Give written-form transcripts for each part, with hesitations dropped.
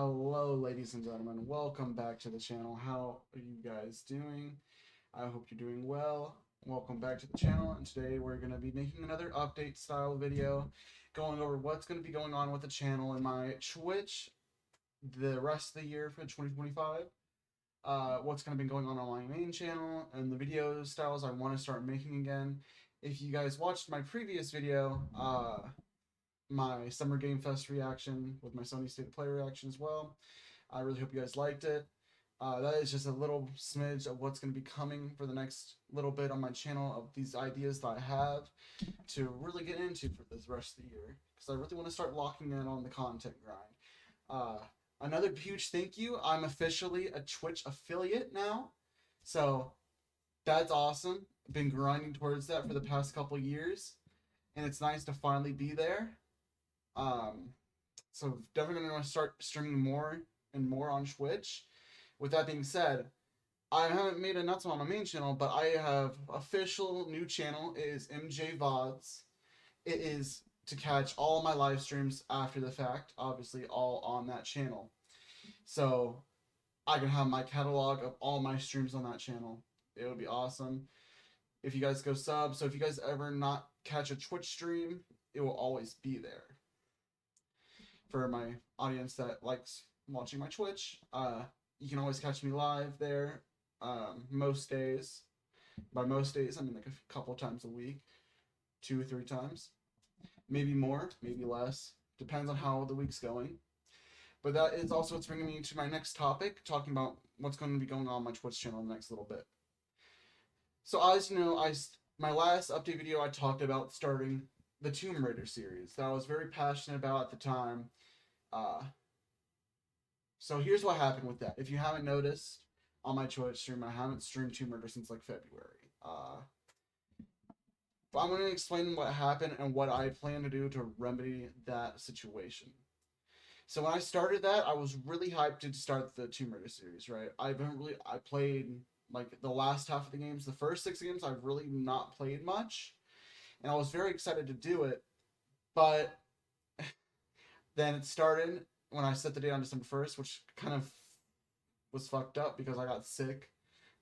Hello, ladies and gentlemen. Welcome back to the channel. How are you guys doing? I hope you're doing well. Welcome back to the channel, and today we're going to be making another update style video, going over what's going to be going on with the channel and my Twitch the rest of the year for 2025. What's going to be going on my main channel, and the video styles I want to start making again. If you guys watched my previous video, my Summer Game Fest reaction with my Sony State of Play reaction as well. I really hope you guys liked it. That is just a little smidge of what's going to be coming for the next little bit on my channel of these ideas that I have to really get into for this rest of the year, because I really want to start locking in on the content grind. Another huge thank you. I'm officially a Twitch affiliate now, so that's awesome. I've been grinding towards that for the past couple years, and it's nice to finally be there. Um, so definitely going to start streaming more and more on Twitch. With that being said, I haven't made an announcement on my main channel, but I have official new channel. It is MJ VODs. It is to catch all my live streams after the fact, obviously all on that channel. So I can have my catalog of all my streams on that channel. It would be awesome if you guys go sub. So if you guys ever not catch a Twitch stream, it will always be there. For my audience that likes watching my Twitch, you can always catch me live there most days. By most days, I mean like a couple times a week, 2 or 3 times, maybe more, maybe less. Depends on how the week's going. But that is also what's bringing me to my next topic, talking about what's going to be going on my Twitch channel in the next little bit. So as you know, my last update video I talked about starting the Tomb Raider series that I was very passionate about at the time. So here's what happened with that. If you haven't noticed on my Twitch stream, I haven't streamed Tomb Raider since like February. But I'm going to explain what happened and what I plan to do to remedy that situation. So when I started that, I was really hyped to start the Tomb Raider series, right? I played like the last half of the games. The first 6 games I've really not played much, and I was very excited to do it. But then it started when I set the date on December 1st, which kind of was fucked up because I got sick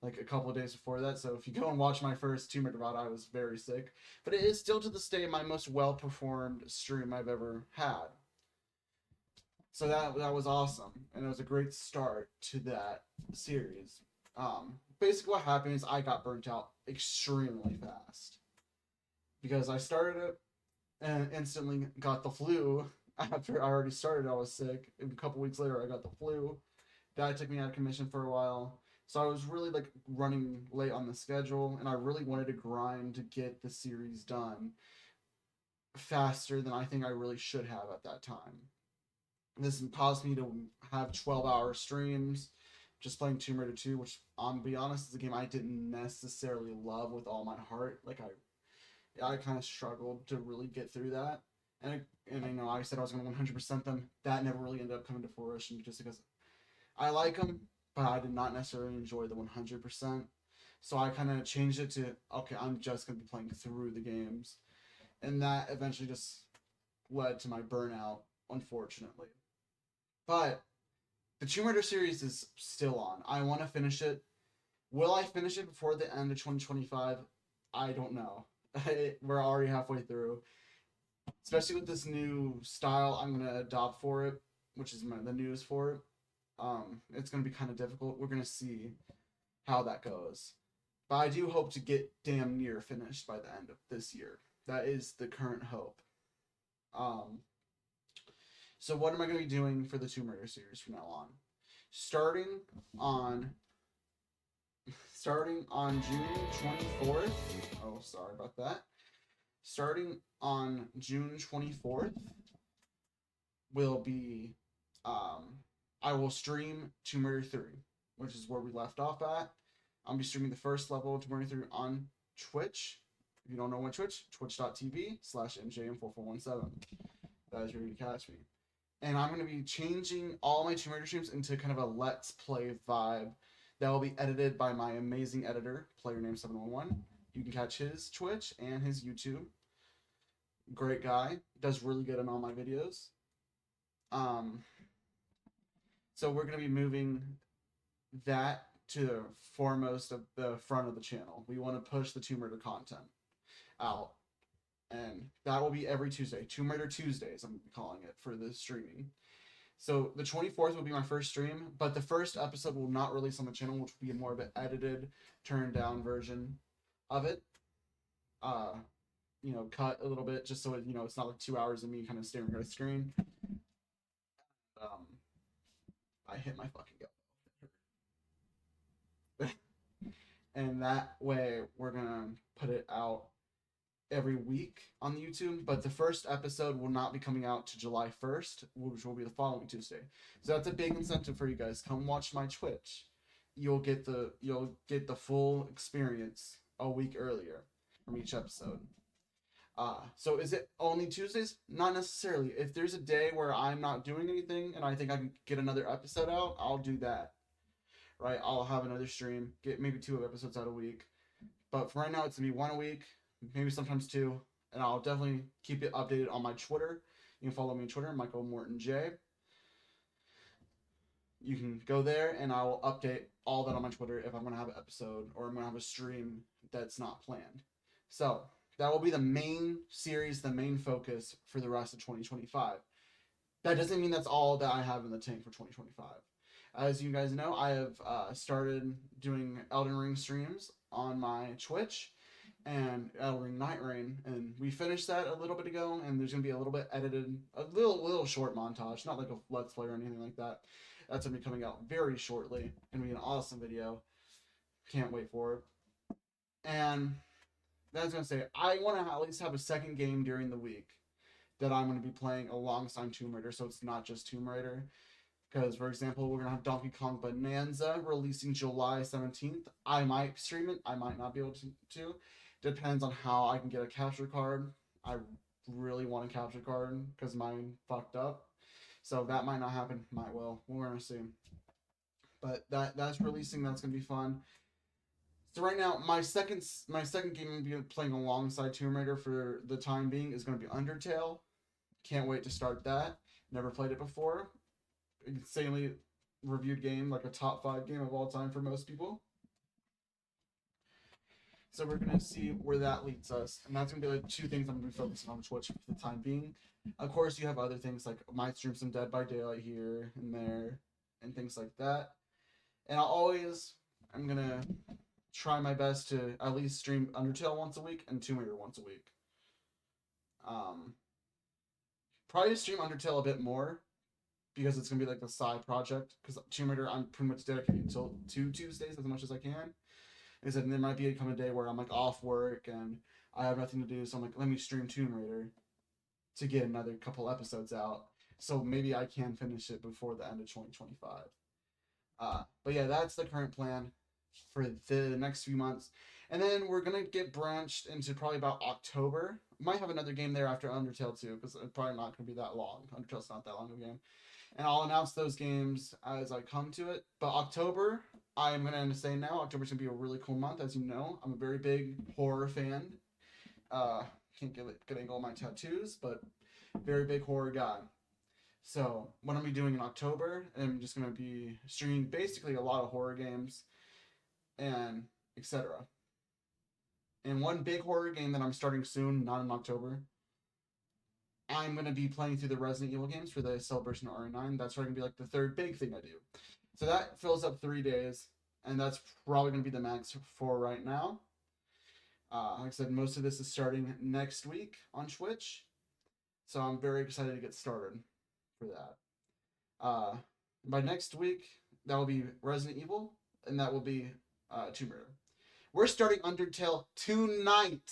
like a couple of days before that. So if you go and watch my first Tomb Raider VOD, I was very sick. But it is still to this day my most well-performed stream I've ever had. So that was awesome, and it was a great start to that series. Basically what happened is I got burnt out extremely fast because I started it and instantly got the flu. After I already started, I was sick. And a couple weeks later, I got the flu. That took me out of commission for a while. So I was really like running late on the schedule, and I really wanted to grind to get the series done faster than I think I really should have at that time. This caused me to have 12-hour streams just playing Tomb Raider 2, which, to be honest, is a game I didn't necessarily love with all my heart. Like, I kind of struggled to really get through that. And you know, I said I was going to 100% them. That never really ended up coming to fruition just because I like them, but I did not necessarily enjoy the 100%. So I kind of changed it to, okay, I'm just going to be playing through the games. And that eventually just led to my burnout, unfortunately. But the Tomb Raider series is still on. I want to finish it. Will I finish it before the end of 2025? I don't know. We're already halfway through. Especially with this new style I'm going to adopt for it, which is the news for it. It's going to be kind of difficult. We're going to see how that goes. But I do hope to get damn near finished by the end of this year. That is the current hope. So what am I going to be doing for the Tomb Raider series from now on? Starting on June 24th. Oh, sorry about that. Starting on June 24th will be I will stream Tomb Raider 3, which is where we left off at. I'll be streaming the first level of Tomb Raider 3 on Twitch. If you don't know what twitch.tv/MJM4417. That is where you can catch me. And I'm going to be changing all my Tomb Raider streams into kind of a Let's Play vibe that will be edited by my amazing editor, PlayerName711. You can catch his Twitch and his YouTube. Great guy. Does really good on all my videos. So we're gonna be moving that to the foremost of the front of the channel. We want to push the Tomb Raider content out, and that will be every Tuesday. Tomb Raider Tuesdays, I'm calling it for the streaming. So the 24th will be my first stream, but the first episode will not release on the channel, which will be more of an edited, turned down version of it. Cut a little bit just so it's not like 2 hours of me kind of staring at a screen. Um, I hit my fucking gut. And that way we're gonna put it out every week on the YouTube, but the first episode will not be coming out to July 1st, which will be the following Tuesday. So that's a big incentive for you guys. Come watch my Twitch. You'll get the full experience a week earlier from each episode. So is it only Tuesdays? Not necessarily. If there's a day where I'm not doing anything and I think I can get another episode out, I'll do that. Right? I'll have another stream, get maybe 2 episodes out a week. But for right now, it's gonna be 1 a week, maybe sometimes 2, and I'll definitely keep it updated on my Twitter. You can follow me on Twitter, Michael Morton J. You can go there, and I will update all that on my Twitter if I'm gonna have an episode or I'm gonna have a stream that's not planned. So that will be the main series, the main focus for the rest of 2025. That doesn't mean that's all that I have in the tank for 2025. As you guys know, I have started doing Elden Ring streams on my Twitch and Elden Ring Night Rain, and we finished that a little bit ago, and there's going to be a little bit edited, a little short montage, not like a Let's Play or anything like that. That's going to be coming out very shortly. Going to be an awesome video. Can't wait for it. And that's going to say, I want to at least have a second game during the week that I'm going to be playing alongside Tomb Raider, so it's not just Tomb Raider. Because, for example, we're going to have Donkey Kong Bonanza releasing July 17th. I might stream it. I might not be able to. Depends on how I can get a capture card. I really want a capture card because mine fucked up. So that might not happen. Might will. We're going to see. But that's releasing. That's going to be fun. So right now, my second game I'm going to be playing alongside Tomb Raider for the time being is going to be Undertale. Can't wait to start that. Never played it before. Insanely reviewed game, like a top 5 game of all time for most people. So we're gonna see where that leads us, and that's gonna be like 2 things I'm gonna be focusing on Twitch for the time being. Of course, you have other things like my stream some Dead by Daylight here and there, and things like that. And I'm gonna try my best to at least stream Undertale once a week and Tomb Raider once a week. Probably stream Undertale a bit more because it's gonna be like the side project. Because Tomb Raider, I'm pretty much dedicated to 2 Tuesdays as much as I can. Is that there might be a day where I'm like off work and I have nothing to do, so I'm like, let me stream Tomb Raider to get another couple episodes out. So maybe I can finish it before the end of 2025. But yeah, that's the current plan for the next few months. And then we're gonna get branched into probably about October. Might have another game there after Undertale too, because it's probably not gonna be that long. Undertale's not that long of a game. And I'll announce those games as I come to it. But October, I'm going to say now, October's going to be a really cool month. As you know, I'm a very big horror fan. Can't get all my tattoos, but very big horror guy. So what I'm going to be doing in October, I'm just going to be streaming basically a lot of horror games and etc. And one big horror game that I'm starting soon, not in October, I'm going to be playing through the Resident Evil games for the Celebration of RE9. That's going to be like the 3rd big thing I do. So that fills up 3 days, and that's probably going to be the max for right now. Like I said, most of this is starting next week on Twitch, so I'm very excited to get started for that. By next week, that will be Resident Evil, and that will be Tomb Raider. We're starting Undertale tonight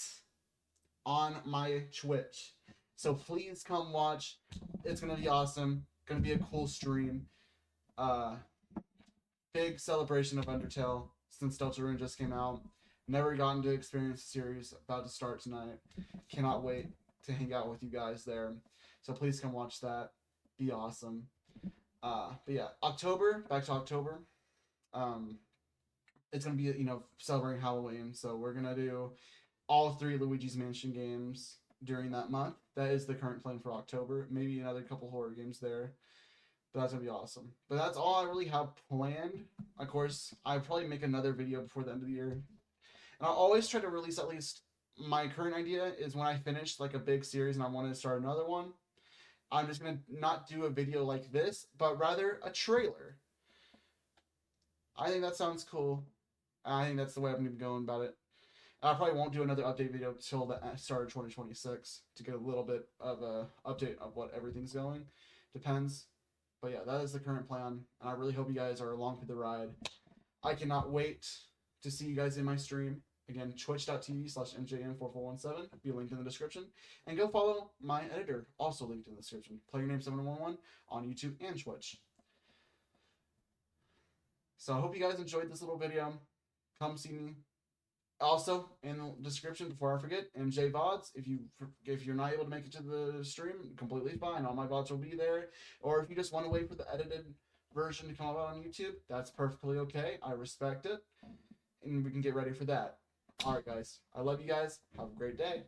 on my Twitch. So please come watch. It's going to be awesome. Going to be a cool stream. Big celebration of Undertale since Deltarune just came out. Never gotten to experience the series. About to start tonight. Cannot wait to hang out with you guys there. So please come watch that. Be awesome. But yeah, October. Back to October. It's going to be, celebrating Halloween. So we're going to do all 3 Luigi's Mansion games during that month. That is the current plan for October. Maybe another couple horror games there. But that's gonna be awesome. But that's all I really have planned. Of course, I'll probably make another video before the end of the year. And I'll always try to release at least, my current idea is when I finish like a big series and I want to start another one, I'm just gonna not do a video like this, but rather a trailer. I think that sounds cool. I think that's the way I'm gonna be going about it. I probably won't do another update video till the start of 2026 to get a little bit of a update of what everything's going. Depends. But yeah, that is the current plan, and I really hope you guys are along for the ride. I cannot wait to see you guys in my stream. Again, twitch.tv/MJN4417, be linked in the description. And go follow my editor, also linked in the description. PlayerName711 on YouTube and Twitch. So I hope you guys enjoyed this little video. Come see me. Also, in the description, before I forget, MJ VODs. If you're not able to make it to the stream, completely fine. All my VODs will be there. Or if you just want to wait for the edited version to come out on YouTube, that's perfectly okay. I respect it. And we can get ready for that. Alright, guys. I love you guys. Have a great day.